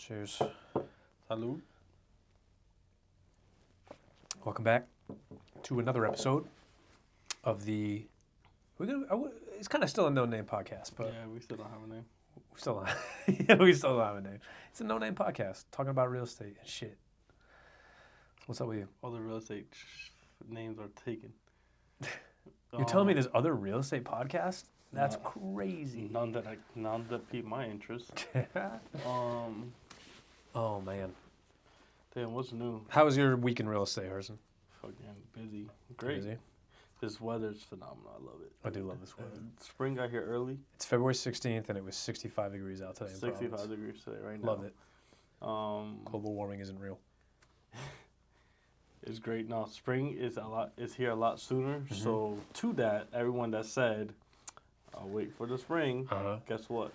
Cheers. Salud. Welcome back to another episode of the. It's kind of still a no-name podcast, but Yeah, we still don't have a name. we still don't. We still don't have a name. It's a no-name podcast talking about real estate and shit. What's up with you? All the real estate names are taken. You're telling me there's other real estate podcasts? That's crazy. None that pique my interest. Oh man, Damn, what's new? how was your week in real estate, Harrison? Fucking busy. Great. Busy? This weather's phenomenal. I love it. I do love this weather. Spring got here early. It's February 16th and it was 65 degrees out today. In 65 Providence. degrees today right now. Love it. it. Global warming isn't real. It's great. Now spring is here a lot sooner. Mm-hmm. So to that, everyone that said, "I'll wait for the spring," guess what?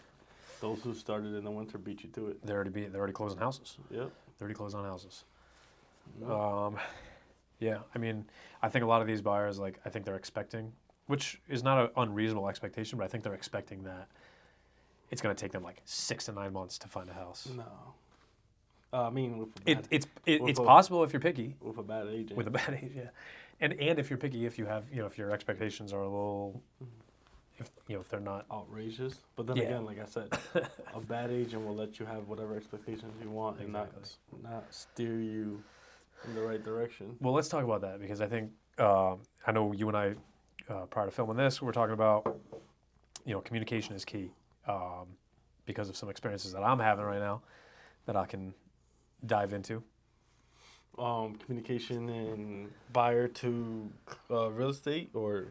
Those who started in the winter beat you to it. They're already closing houses. Yep. They're already closing on houses. Yep. Yeah, I mean, I think a lot of these buyers, I think they're expecting, which is not an unreasonable expectation, but I think they're expecting that it's going to take them 6 to 9 months to find a house. No. I mean, with a bad, It's possible if you're picky. with a bad agent. With a bad agent, yeah. And if you're picky, if you have, if your expectations are a little, if they're not. outrageous. But then Yeah. again, like I said, a bad agent will let you have whatever expectations you want and not steer you in the right direction. Well, let's talk about that because I think, I know you and I, prior to filming this, we're talking about, communication is key because of some experiences that I'm having right now that I can dive into. Communication and buyer to real estate, or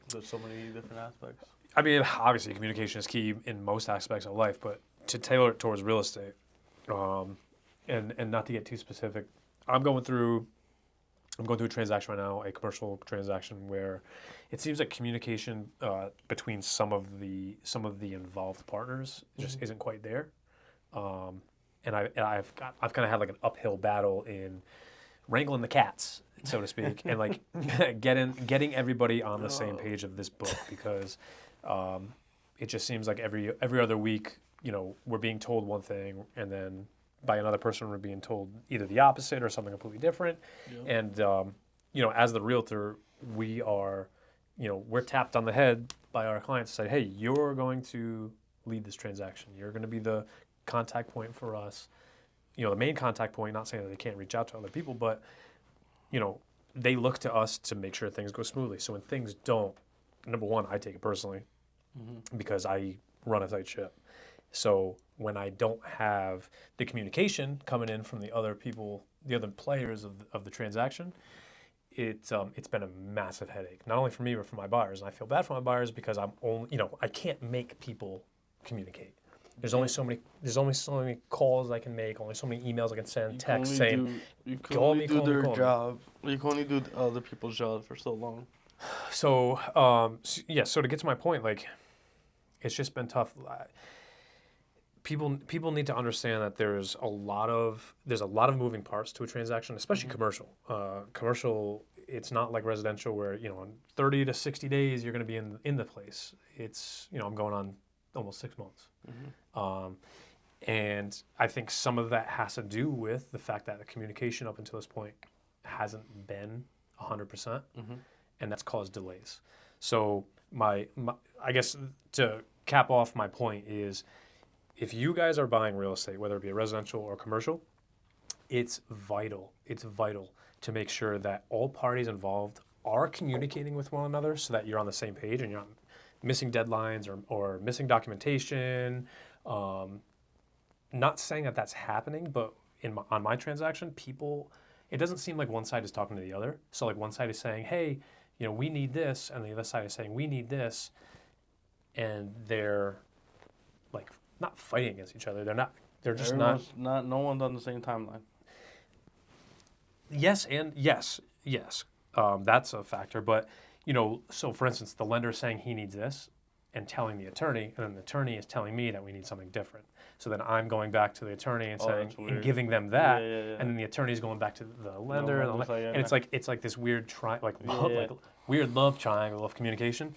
there's so many different aspects. I mean, obviously, communication is key in most aspects of life, but to tailor it towards real estate, and not to get too specific, I'm going through a transaction right now, a commercial transaction where it seems like communication between some of the involved partners just isn't quite there, and I've kind of had an uphill battle in wrangling the cats, so to speak, and getting everybody on the same page of this book because it just seems like every other week, we're being told one thing and then by another person we're being told either the opposite or something completely different. Yep. And as the realtor, we are, we're tapped on the head by our clients to say, hey, you're going to lead this transaction. You're going to be the contact point for us. The main contact point, not saying that they can't reach out to other people, but they look to us to make sure things go smoothly. So when things don't, number one, I take it personally because I run a tight ship. So when I don't have the communication coming in from the other people, the other players of the transaction, it's been a massive headache, not only for me, but for my buyers. And I feel bad for my buyers because I can't make people communicate. There's only so many calls I can make, only so many emails I can send, text saying, you can only do their job. You can only do other people's job for so long. So, so to get to my point, it's just been tough. People need to understand that there's a lot of moving parts to a transaction, especially commercial. Commercial, it's not like residential where, in 30 to 60 days you're going to be in the place. It's, I'm going on almost 6 months. And I think some of that has to do with the fact that the communication up until this point hasn't been 100%, and that's caused delays. So my I guess to cap off my point is, if you guys are buying real estate, whether it be a residential or commercial, it's vital to make sure that all parties involved are communicating with one another so that you're on the same page and you're not missing deadlines or missing documentation. Not saying that that's happening, but on my transaction, it doesn't seem like one side is talking to the other. So one side is saying, hey, we need this, and the other side is saying, we need this, and they're not fighting against each other. They're just not. No one's on the same timeline. Yes, and yes. That's a factor, but so for instance, the lender is saying he needs this and telling the attorney, and then the attorney is telling me that we need something different. So then I'm going back to the attorney and saying and giving them that, and then the attorney is going back to the lender, and it's like this weird weird love triangle of communication.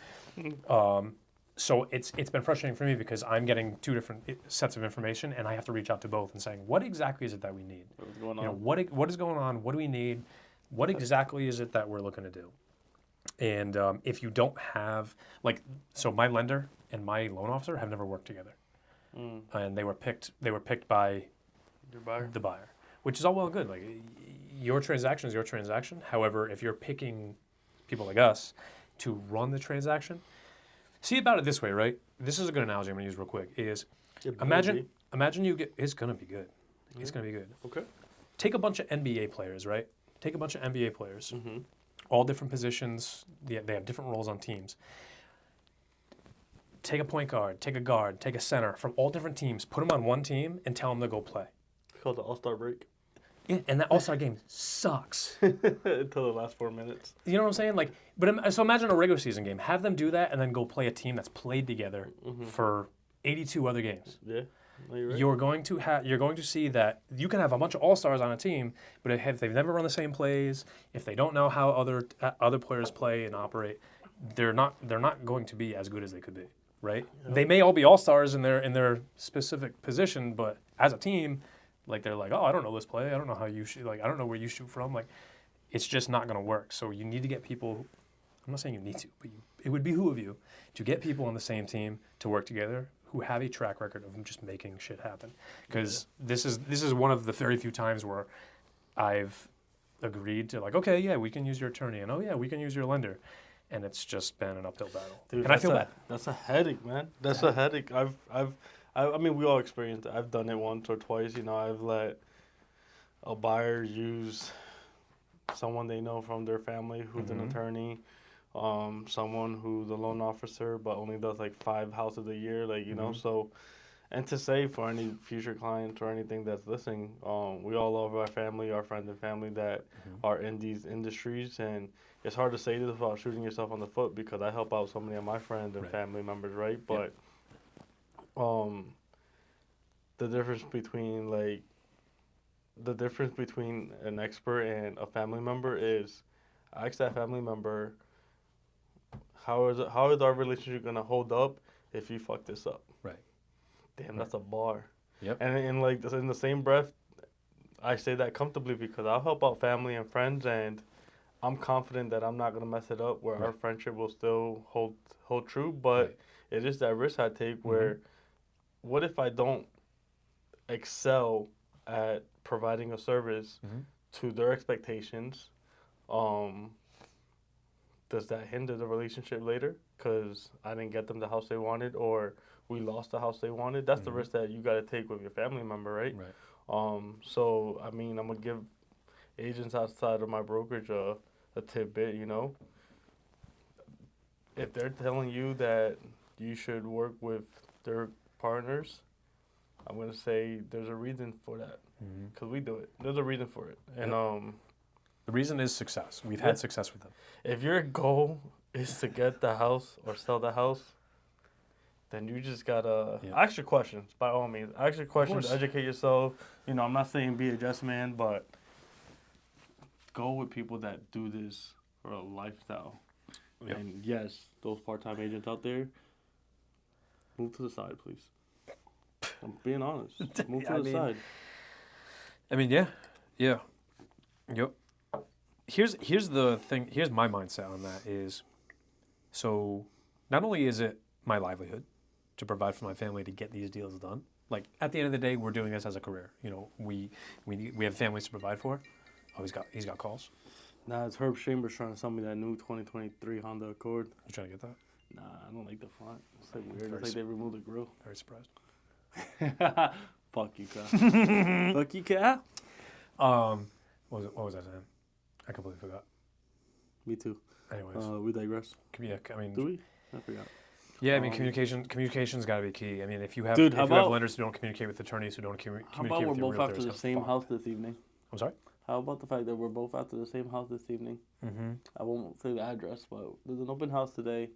So it's been frustrating for me because I'm getting two different sets of information, and I have to reach out to both and saying, what exactly is it that we need? What's going on? You know, what is going on? What do we need? What exactly is it that we're looking to do? And if you don't have, like, so my lender and my loan officer have never worked together, and they were picked by Your buyer. the buyer, which is all well and good. Like, your transaction is your transaction. However, if you're picking people like us to run the transaction, see about it this way, right? This is a good analogy I'm going to use real quick. Is imagine you get, it's going to be good. It's going to be good. Okay. Take a bunch of NBA players, right? Take a bunch of NBA players, Mm-hmm. all different positions. They have different roles on teams. Take a point guard, take a guard, take a center from all different teams, put them on one team, and tell them to go play. It's called the All-Star break. Yeah, and that All-Star game sucks. Until the last 4 minutes. You know what I'm saying? Like, but so imagine a regular season game. Have them do that, and then go play a team that's played together for 82 other games. Yeah. No, you're right. You're going to see that you can have a bunch of all-stars on a team, but if they've never run the same plays, if they don't know how other players play and operate, they're not going to be as good as they could be, right? Yep. They may all be all-stars in their specific position, but as a team, like, they're like, oh, I don't know this play, I don't know how you shoot, like, I don't know where you shoot from, like, it's just not going to work. So you need to get people. I'm not saying you need to, but it would behoove you to get people on the same team to work together who have a track record of just making shit happen. Because this is one of the very few times where I've agreed to, like, okay, yeah, we can use your attorney, and oh yeah, we can use your lender, and it's just been an uphill battle. Dude, and I feel bad. That's a headache, man. That's a headache. I mean, we all experienced it. I've done it once or twice. You know, I've let a buyer use someone they know from their family who's an attorney, someone who's a loan officer but only does like 5 houses a year, like, you know. So, and to say for any future clients or anything that's listening, we all love our family, our friends and family that are in these industries, and it's hard to say this without shooting yourself on the foot because I help out so many of my friends and family members, right? But the difference between an expert and a family member is, I ask that family member, how is our relationship gonna hold up if you fuck this up? Right. Damn, that's a bar. Yep. And in the same breath, I say that comfortably because I'll help out family and friends, and I'm confident that I'm not gonna mess it up. Where our friendship will still hold true, but it is that risk I take. Where, what if I don't excel at providing a service to their expectations? Does that hinder the relationship later? Because I didn't get them the house they wanted, or we lost the house they wanted. That's the risk that you got to take with your family member, right? Right. So, I mean, I'm going to give agents outside of my brokerage a tidbit, you know. If they're telling you that you should work with their partners, I'm going to say there's a reason for that. Because we do it. There's a reason for it. And the reason is success. We've had success with them. if your goal is to get the house or sell the house, then you just gotta ask your questions, by all means. Ask your questions, educate yourself. You know, I'm not saying be a yes man, but go with people that do this for a lifestyle. Yep. And yes, those part-time agents out there, move to the side, please. I'm being honest. Move to the side. I mean, yeah. Yep. Here's the thing. Here's my mindset on that is, so not only is it my livelihood to provide for my family to get these deals done. Like, at the end of the day, we're doing this as a career. You know, we have families to provide for. Oh, he's got calls. Nah, it's Herb Chambers trying to sell me that new 2023 Honda Accord. You trying to get that? Nah, I don't like the front. It's like weird. It's like they removed the grill. Very surprised. Fuck you, Cal. Fuck you, Cal. What was I saying? I completely forgot. Me too. Anyways, we digress. yeah. I mean, Do we? I forgot. yeah. I mean, communication's got to be key. I mean, if you have Dude, how if you have about- lenders who don't communicate with attorneys who don't communicate How about we're with your both realtors, after the that's same fucked. house this evening? I'm sorry. How about the fact that we're both after the same house this evening? Mm-hmm. I won't say the address, but there's an open house today.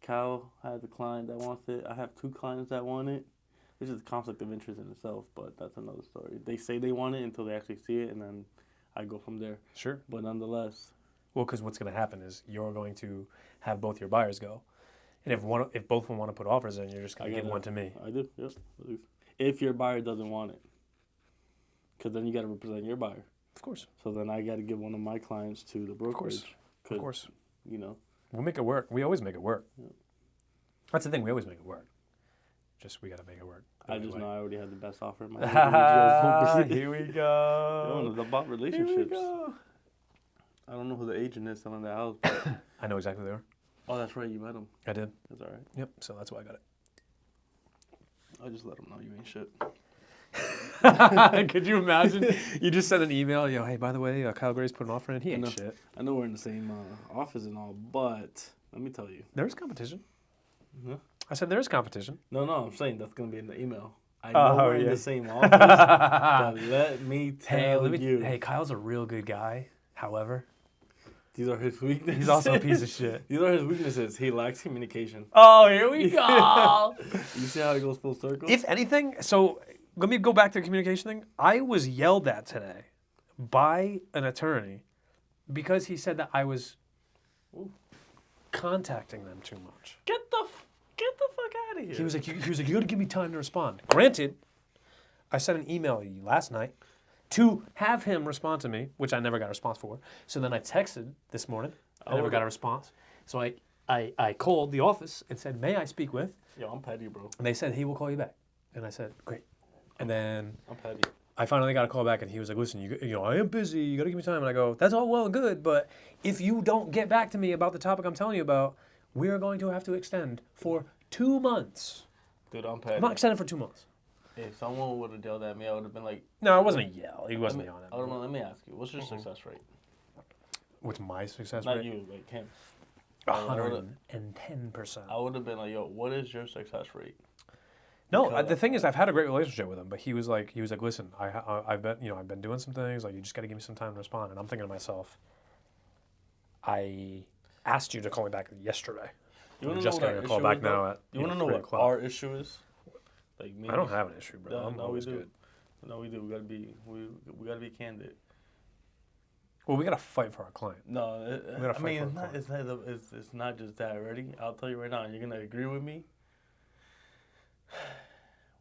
Cal has a client that wants it. I have 2 clients that want it. Which is a conflict of interest in itself, but that's another story. They say they want it until they actually see it, and then I go from there. Sure. But nonetheless, Well, because what's going to happen is you're going to have both your buyers go, And if both of them want to put offers in, you're just gonna give one to me. I do. Yep. I do. If your buyer doesn't want it, because then you got to represent your buyer. Of course. So then I got to give one of my clients to the brokerage. Of course. You know. We'll make it work. We always make it work. Yeah. That's the thing. We always make it work. Just we got to make it work. I just know I already had the best offer in my head. Here we go. It's about relationships. I don't know who the agent is selling the house. But I know exactly who they are. oh, that's right. You met him. I did. That's all right. Yep. So that's why I got it. I just let him know you ain't shit. Could you imagine? You just sent an email, hey, by the way, Kyle Gray's put an offer in. He ain't shit. I know we're in the same office and all, but let me tell you. There's competition. Huh? I said there's competition. No, I'm saying that's going to be in the email. I know we're in the same office, but let me tell you. Hey, Kyle's a real good guy. However, these are his weaknesses. He's also a piece of shit. These are his weaknesses. He lacks communication. Oh, here we go. You see how he goes full circle? If anything, so let me go back to the communication thing. I was yelled at today by an attorney because he said that I was contacting them too much. Get the fuck out of here. He was like, you got to give me time to respond. Granted, I sent an email last night to have him respond to me, which I never got a response for. So then I texted this morning. I never got a response. So I called the office and said, may I speak with? Yo, I'm petty, bro. And they said, he will call you back. And I said, great. And then I'm petty. I finally got a call back, and he was like, listen, you know, I am busy. You got to give me time. And I go, that's all well and good, but if you don't get back to me about the topic I'm telling you about, we are going to have to extend for 2 months. Dude, I'm petty. I'm not extending for 2 months. If someone would have yelled at me, I would have been like... No, it wasn't a yell. He wasn't yelling at me. I don't know. Let me ask you. What's your success rate? What's my success rate? Not you, like him. 110%. I would have been like, yo, what is your success rate? No, the thing is, I've had a great relationship with him, but he was like, listen, I've been doing some things. Like, you just got to give me some time to respond. And I'm thinking to myself, I asked you to call me back yesterday. I'm just getting a call back now at. You want to know what our issue is? Like me. I don't have an issue, bro. No, we do. Good. No, we do. We gotta be candid. Well, we gotta fight for our client. No, it's not just that. Ready? I'll tell you right now. You're gonna agree with me.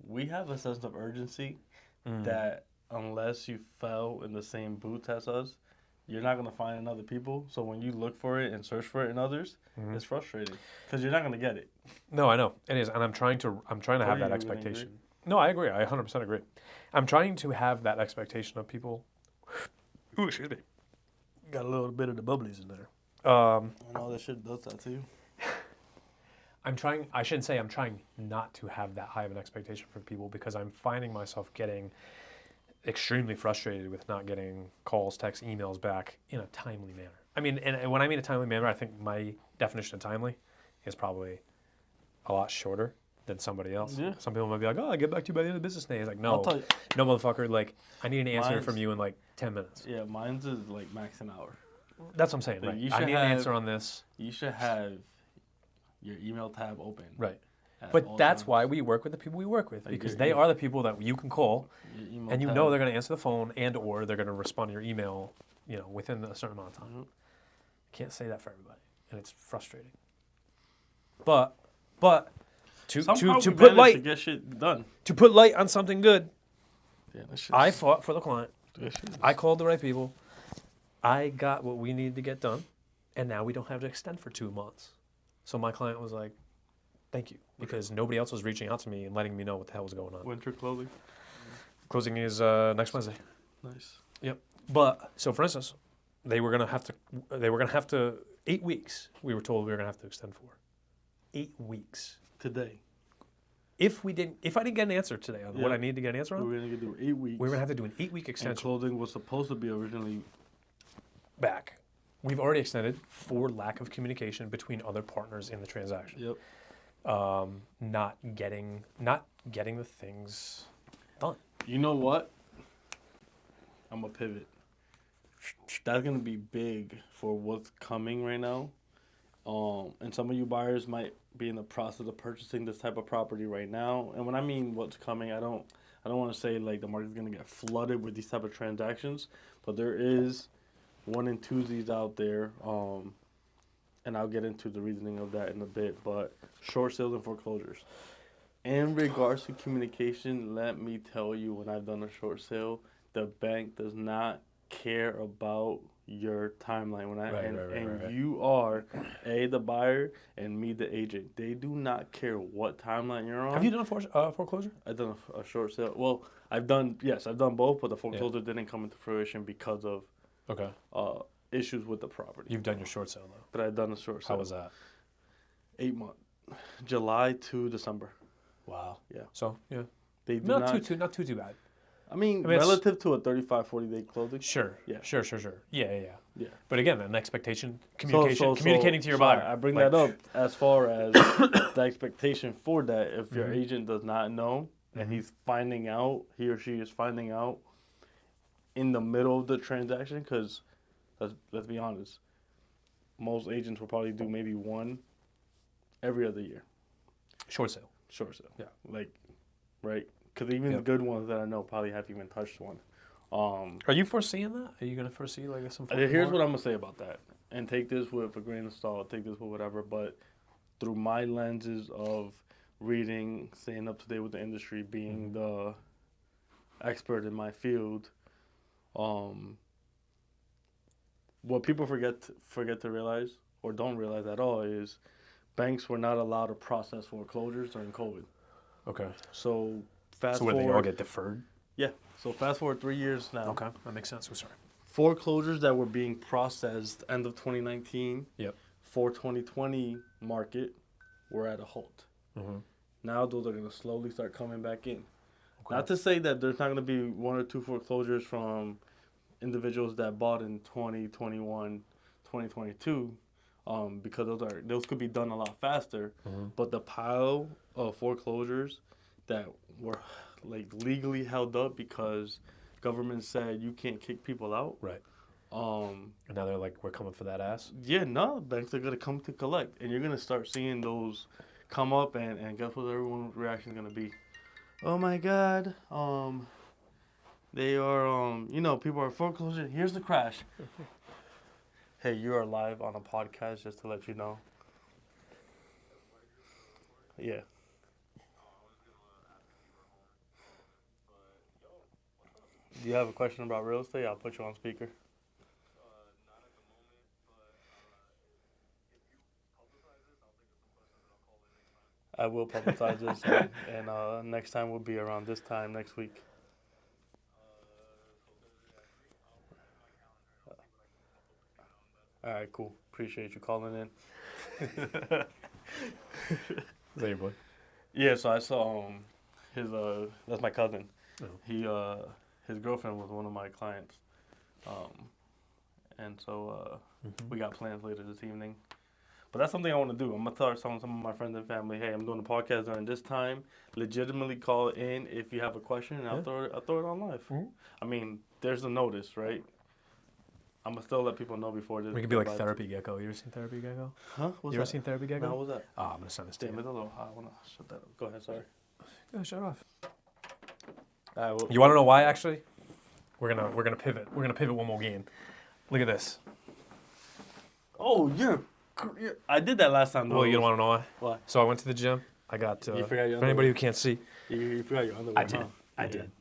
We have a sense of urgency that unless you fell in the same boots as us, you're not gonna find in other people. So when you look for it and search for it in others, it's frustrating because you're not gonna get it. No, I know it is, and I'm trying to have that expectation. No, I agree. I 100% agree. I'm trying to have that expectation of people. Ooh, excuse me. Got a little bit of the bubblies in there. I know that shit does that to you. I shouldn't say I'm trying not to have that high of an expectation for people because I'm finding myself getting extremely frustrated with not getting calls, texts, emails back in a timely manner. I mean, and when I mean a timely manner, I think my definition of timely is probably a lot shorter than somebody else. Yeah. Some people might be like, oh, I'll get back to you by the end of the business day. It's like, no, no, motherfucker. Like, I need an answer from you in like 10 minutes. Yeah, mine's is like max an hour. That's what I'm saying, right? I need an answer on this. You should have your email tab open. Right. But that's why we work with the people we work with, because they are the people that you can call, and you know they're going to answer the phone and or they're going to respond to your email, within a certain amount of time. Can't say that for everybody, and it's frustrating. But to put light to get shit done. To put light on something good, I fought for the client. I called the right people. I got what we needed to get done, and now we don't have to extend for 2 months. So my client was like, thank you, because nobody else was reaching out to me and letting me know what the hell was going on. Winter closing? Closing is next Wednesday. Nice. Yep. But so for instance, they were gonna have to 8 weeks. We were told we were gonna have to extend for 8 weeks. Today. If I didn't get an answer today on what I need to get an answer on, we're gonna do 8 weeks. We're gonna have to do an 8-week extension. And closing was supposed to be originally back. We've already extended for lack of communication between other partners in the transaction. Yep. Not getting the things done. You know what? I'm gonna pivot. That's gonna be big for what's coming right now. And some of you buyers might be in the process of purchasing this type of property right now. And when I mean what's coming, I don't want to say like the market's gonna get flooded with these type of transactions, but there is one and twosies out there. And and I'll get into the reasoning of that in a bit, but short sales and foreclosures. In regards to communication, let me tell you, when I've done a short sale, the bank does not care about your timeline. And you are the buyer and me the agent. They do not care what timeline you're on. Have you done a foreclosure? I've done a short sale. Well, I've done both, but the foreclosure didn't come into fruition because of issues with the property. You've done your short sale though. But I've done a short sale. How was that? 8 months, July to December. Wow. Yeah. So yeah, They do not too bad. I mean it's- relative to a 35, 40-day closing. Sure. Yeah. Sure. Yeah. Yeah. But again, an expectation, So communicating to your buyer. I bring Like, that up as far as the expectation for that. If your Mhm. agent does not know and he or she is finding out in the middle of the transaction, because let's be honest, most agents will probably do maybe one every other year. Short sale. Short sale. Yeah. Like, right? Because even the good ones that I know probably haven't even touched one. Are you foreseeing that? Are you going to foresee like some? Here's what I'm gonna say about that, and take this with a grain of salt, take this with whatever. But through my lenses of reading, staying up to date with the industry, being the expert in my field, what people forget to realize or don't realize at all is banks were not allowed to process foreclosures during COVID. Okay. So fast So when forward, they all get deferred. yeah. So fast forward 3 years now. Okay, that makes sense. I'm sorry. Foreclosures that were being processed end of 2019 Yep. for 2020 market were at a halt. Mm-hmm. Now those are going to slowly start coming back in. Okay. Not to say that there's not going to be one or two foreclosures from individuals that bought in 2021, 2022, because those could be done a lot faster. Mm-hmm. But the pile of foreclosures that were like legally held up because government said you can't kick people out. Right. And now they're like, we're coming for that ass. yeah, no, banks are gonna come to collect, and you're gonna start seeing those come up, and guess what? Everyone's reaction is gonna be, oh my God, they are, people are foreclosing. Here's the crash. Hey, you are live on a podcast, just to let you know. Yeah. Do you have a question about real estate? I'll put you on speaker. Not at the moment, but if you publicize this, I'll think of some questions and I'll call in next time. I will publicize this, and next time will be around this time next week. All right, cool. Appreciate you calling in. Is that your boy? Yeah, so I saw his that's my cousin. Oh. He his girlfriend was one of my clients, and so we got plans later this evening. But that's something I want to do. I'm gonna start telling some of my friends and family, hey, I'm doing a podcast during this time. Legitimately call in if you have a question, and I'll throw it on live. Mhm. I mean, there's a notice, right? I'm gonna still let people know before this. We could be like Therapy Gecko. You ever seen Therapy Gecko? Huh? What's You ever that? seen Therapy Gecko? No, what was that? Oh, I'm gonna send this to Damn, you. it's a little hot. I wanna shut that up. Go ahead. Sorry. Yeah, shut off. All right, well, You want to know why? Actually, we're gonna pivot. We're gonna pivot one more game. Look at this. Oh, I did that last time. Though. Well, you don't want to know why? Why? So I went to the gym. I got. You forgot your for anybody who can't see. You forgot your underwear. I did. Huh? I Yeah, did.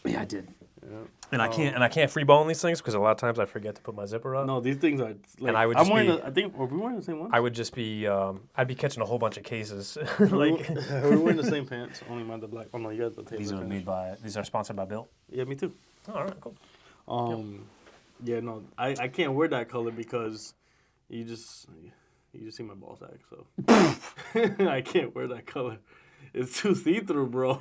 Yeah. Yeah, I did. Yeah. And I can't free ball in these things because a lot of times I forget to put my zipper up. No, these things are. Like, And I would I'm just wearing. be- I think. Are we wearing the same one? I would just be. I'd be catching a whole bunch of cases. like we're wearing the same pants. Only mine the black. Oh no, you guys the tape. These are made by. These are sponsored by Bill. Yeah, me too. Oh, all right, cool. Yeah, no, I can't wear that color because you just see my ball sack. So I can't wear that color. It's too see through, bro.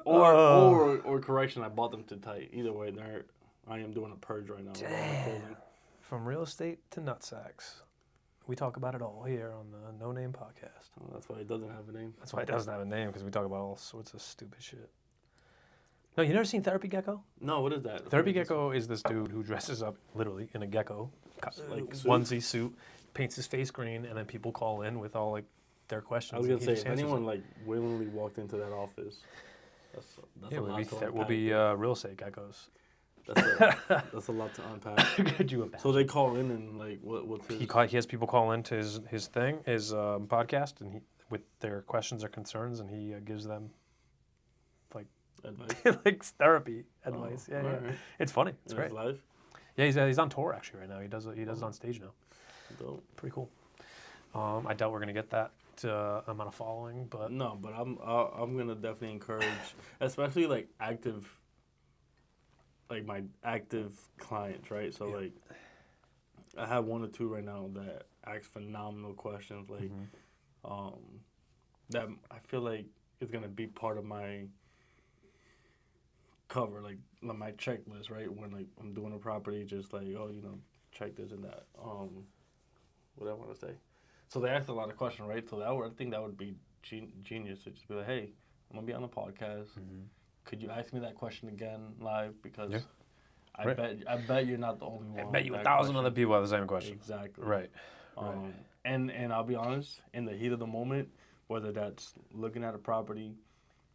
Or correction, I bought them too tight. Either way, I am doing a purge right now. Damn. From real estate to nutsacks, we talk about it all here on the No Name Podcast. Oh, that's why it doesn't have a name. That's why it doesn't have a name, because we talk about all sorts of stupid shit. No, you never seen Therapy Gecko? No, what is that? Therapy Gecko is this dude who dresses up literally in a gecko, Like suit? onesie suit, paints his face green, and then people call in with all like their questions. I was and gonna he say, just if answers anyone them. like willingly walked into that office, that's Yeah, a we'll lot be, to we'll unpack. be real estate geckos. That's a lot to unpack. Could you imagine? So they call in and like, what's his? He has people call into his thing, his podcast, and with their questions or concerns, and he gives them Advice. like therapy advice. Oh, Yeah. alright. It's funny. It's In great. his life. Yeah, he's on tour actually right now. He does it on stage now. Dope. Pretty cool. I doubt we're gonna get that amount of following, but No, but I'm gonna definitely encourage, especially like my active clients, right? So Yeah. like, I have 1 or 2 right now that ask phenomenal questions, like, that I feel like is gonna be part of my cover, like my checklist, right? When like I'm doing a property, just like, oh, check this and that. What I want to say. So they asked a lot of questions, right? So I think that would be genius to just be like, hey, I'm gonna be on the podcast. Could you ask me that question again live? Because Yeah. I Right. bet you're not the only one. I bet you with 1,000 that other people have the same question. Exactly. Right. And I'll be honest, in the heat of the moment, whether that's looking at a property,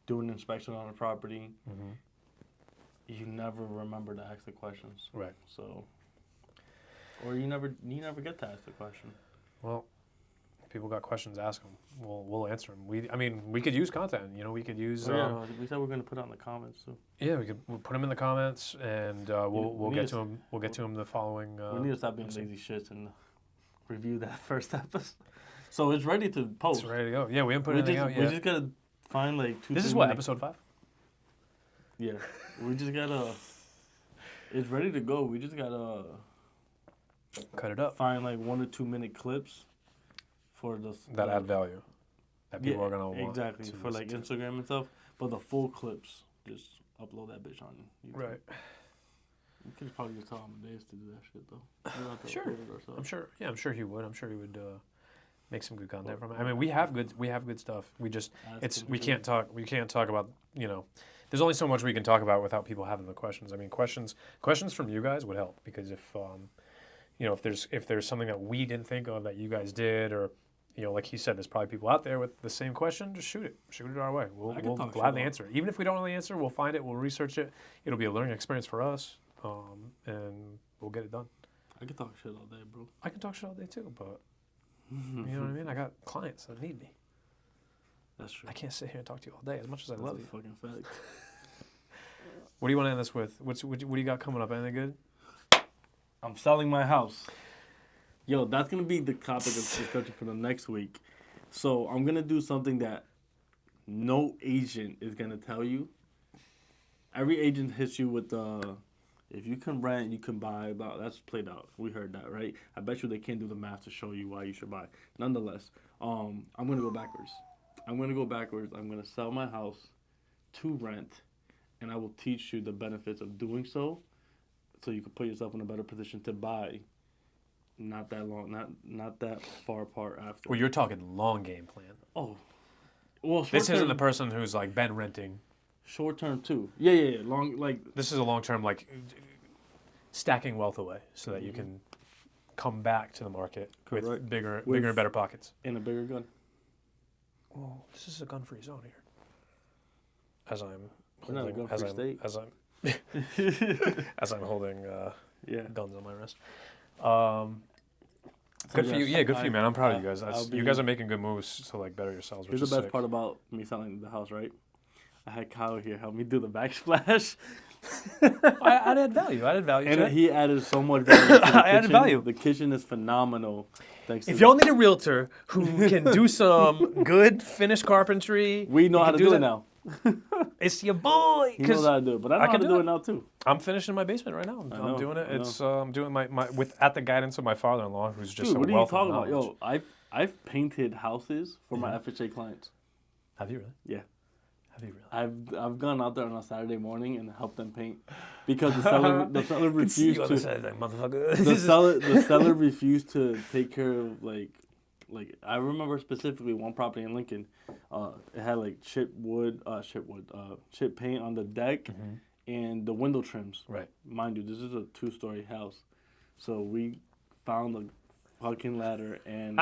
doing an inspection on a property, you never remember to ask the questions. Right. So, or you never get to ask the question. Well, if people got questions, ask them. We'll answer them. We could use content. We could use. We said we're gonna put it on the comments too. Yeah, we'll put them in the comments, and we'll we get need to them. We'll get to them the following. We need to stop being lazy shits and review that first episode. So it's ready to post. It's ready to go. Yeah, we haven't put we anything just, out yet. We just gotta find like 2. This is 3 what, minutes. episode 5? Yeah, we just gotta. It's ready to go. We just gotta Cut it up. find like 1 or 2 minute clips for That add value. That people are gonna want. exactly to for like listen to. Instagram and stuff. But the full clips, just upload that bitch on YouTube. Right. We could probably just tell Amadeus to do that shit though. We don't have to Sure. upload it ourselves. I'm sure. Yeah, I'm sure he would. I'm sure he would make some good content from it. I mean, we have good stuff. We just Ask him we to- can't talk about There's only so much we can talk about without people having the questions. I mean, questions from you guys would help, because if there's something that we didn't think of that you guys did, or like he said, there's probably people out there with the same question. Just shoot it our way. I can We'll talk shit gladly about- answer it. Even if we don't really answer, we'll find it. We'll research it. It'll be a learning experience for us, and we'll get it done. I can talk shit all day, bro. I can talk shit all day too, but you know what I mean. I got clients that need me. That's true. I can't sit here and talk to you all day as much as I That's love a you. fucking fact. What do you want to end this with? What do you got coming up? Anything good? I'm selling my house. Yo, that's gonna be the topic of discussion for the next week. So I'm gonna do something that no agent is gonna tell you. Every agent hits you with the, if you can rent, you can buy. That's played out. We heard that, right? I bet you they can't do the math to show you why you should buy. Nonetheless, I'm gonna go backwards. I'm gonna sell my house to rent, and I will teach you the benefits of doing so you can put yourself in a better position to buy. Not that long, not that far apart after. Well, you're talking long game plan. Oh, well, This isn't the person who's like been renting. short term too. Yeah. Long, like This is a long term, like stacking wealth away so that you can come back to the market with Correct. bigger With- and better pockets. in a bigger gun. Well, this is a gun-free zone here. As I'm We're not a holding, gun-free state. as I'm holding Yeah. guns on my wrist. So Good for you. yes, Yeah, good for you, man. I'm proud of you guys. I'll You guys are making good moves to like better yourselves, which Here's the is best sick. part about me selling the house, right? I had Kyle here help me do the backsplash. I added value. And Chet. he added so much value. To the I added kitchen. value. The kitchen is phenomenal. Thanks If to y'all need a realtor who can do some good finished carpentry, we know you how can to do that. it now. It's your boy. He knows how to do it, but I know how can to do do it. it now too. I'm finishing my basement right now. I I'm know, doing it. I know. It's I'm doing my with at the guidance of my father-in-law, who's just Dude, a what are you wealth talking of about? knowledge. Yo, I've painted houses for my FHA clients. Have you really? Yeah. Have you really? I've gone out there on a Saturday morning and helped them paint because the seller refused to motherfucker. the seller refused to take care of like I remember specifically one property in Lincoln. It had like chip paint on the deck and the window trims. Right. Mind you, this is a 2-story house, so we found a fucking ladder and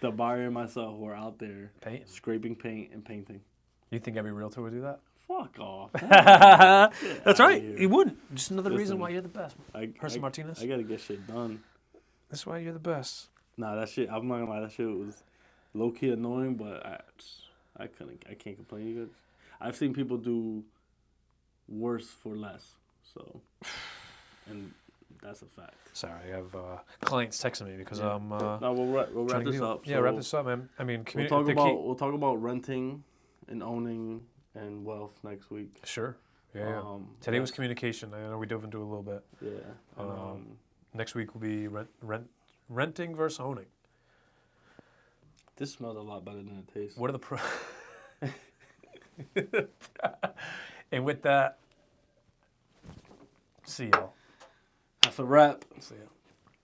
the buyer and myself were out there Paint. scraping paint and painting. You think every realtor would do that? Fuck off. That's right. here. You wouldn't. Just another reason Listen, why you're the best. Herson Martinez. I gotta get shit done. That's why you're the best. Nah, that shit. I'm not gonna lie. That shit was low key annoying, but I can't complain. You guys. I've seen people do worse for less. So, and that's a fact. Sorry, I have clients texting me because Yeah. I'm. Now we'll wrap trying to this get- up. Yeah, So wrap this up, man. I mean, We'll talk about renting and owning and wealth next week. Sure. Yeah. Today was communication. I know we dove into it a little bit. Yeah. Next week will be renting versus owning. This smells a lot better than it tastes. What are the pro? And with that, see y'all. That's a wrap. See ya.